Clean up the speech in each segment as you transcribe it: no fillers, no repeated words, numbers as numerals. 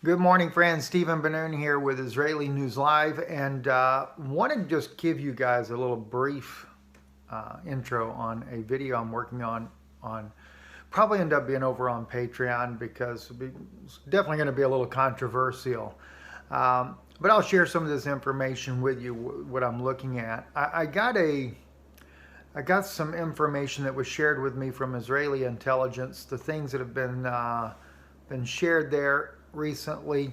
Good morning, friends. Stephen Benoon here with Israeli News Live, and want to just give you guys a little brief intro on a video I'm working on probably end up being over on Patreon because it's definitely going to be a little controversial. But I'll share some of this information with you, what I'm looking at. I got some information that was shared with me from Israeli intelligence, the things that have been shared there recently.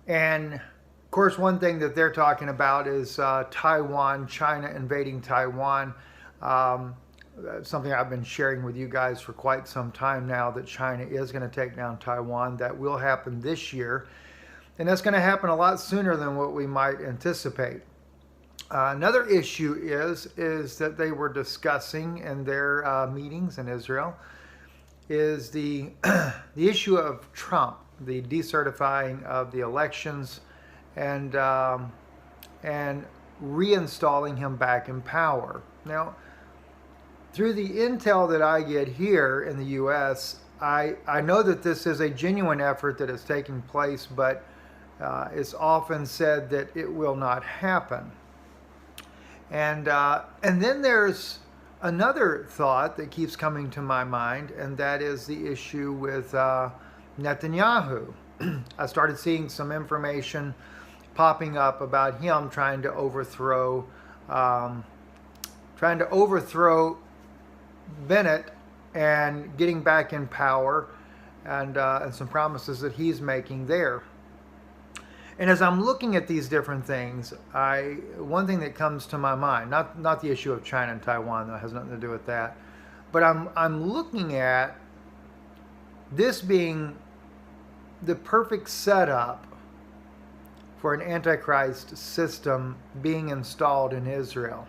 And of course, one thing that they're talking about is Taiwan, China invading Taiwan. Something I've been sharing with you guys for quite some time now, that China is going to take down Taiwan. That will happen this year. And that's going to happen a lot sooner than what we might anticipate. Another issue is that they were discussing in their meetings in Israel is the issue of Trump, the decertifying of the elections, and reinstalling him back in power. Now, through the intel that I get here in the U.S., I know that this is a genuine effort that is taking place, but it's often said that it will not happen. And then there's another thought that keeps coming to my mind, and that is the issue with Netanyahu. I started seeing some information popping up about him trying to overthrow Bennett and getting back in power, and some promises that he's making there. And as I'm looking at these different things, one thing that comes to my mind, not the issue of China and Taiwan, that has nothing to do with that, but I'm looking at this being the perfect setup for an Antichrist system being installed in Israel.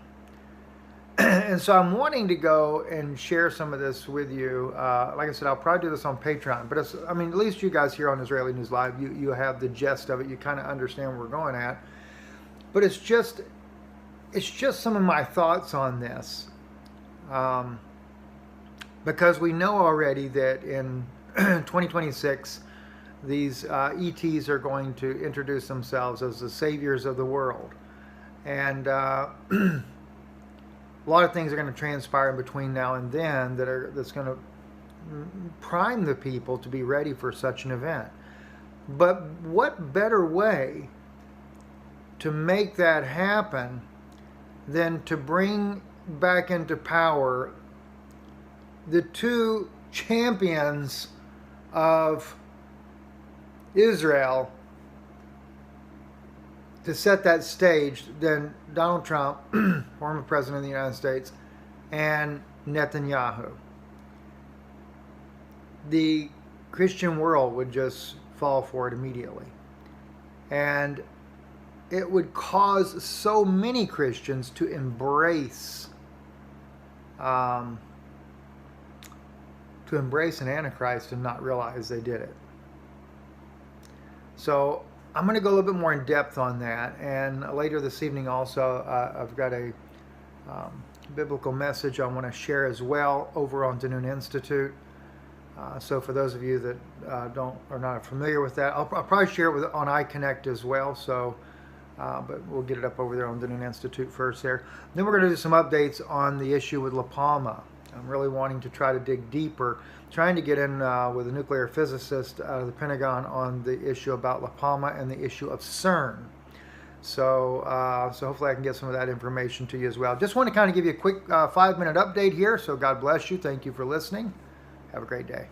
And so I'm wanting to go and share some of this with you. Like I said, I'll probably do this on Patreon, but at least you guys here on Israeli News Live, you have the gist of it. You kind of understand where we're going at. But it's just some of my thoughts on this, because we know already that in 2026, these ETs are going to introduce themselves as the saviors of the world, and a lot of things are going to transpire in between now and then that's going to prime the people to be ready for such an event. But what better way to make that happen than to bring back into power the two champions of Israel, to set that stage, then Donald Trump, former president of the United States, and Netanyahu. The Christian world would just fall for it immediately. And it would cause so many Christians to embrace an Antichrist and not realize they did it. So I'm going to go a little bit more in depth on that, and later this evening also I've got a biblical message I want to share as well over on Danoon Institute. So for those of you that are not familiar with that, I'll probably share it on iConnect as well. So, but we'll get it up over there on Danoon Institute first there. Then we're going to do some updates on the issue with La Palma. I'm really wanting to try to dig deeper, trying to get in with a nuclear physicist out of the Pentagon on the issue about La Palma and the issue of CERN. So, so hopefully I can get some of that information to you as well. Just want to kind of give you a quick 5-minute update here. So God bless you. Thank you for listening. Have a great day.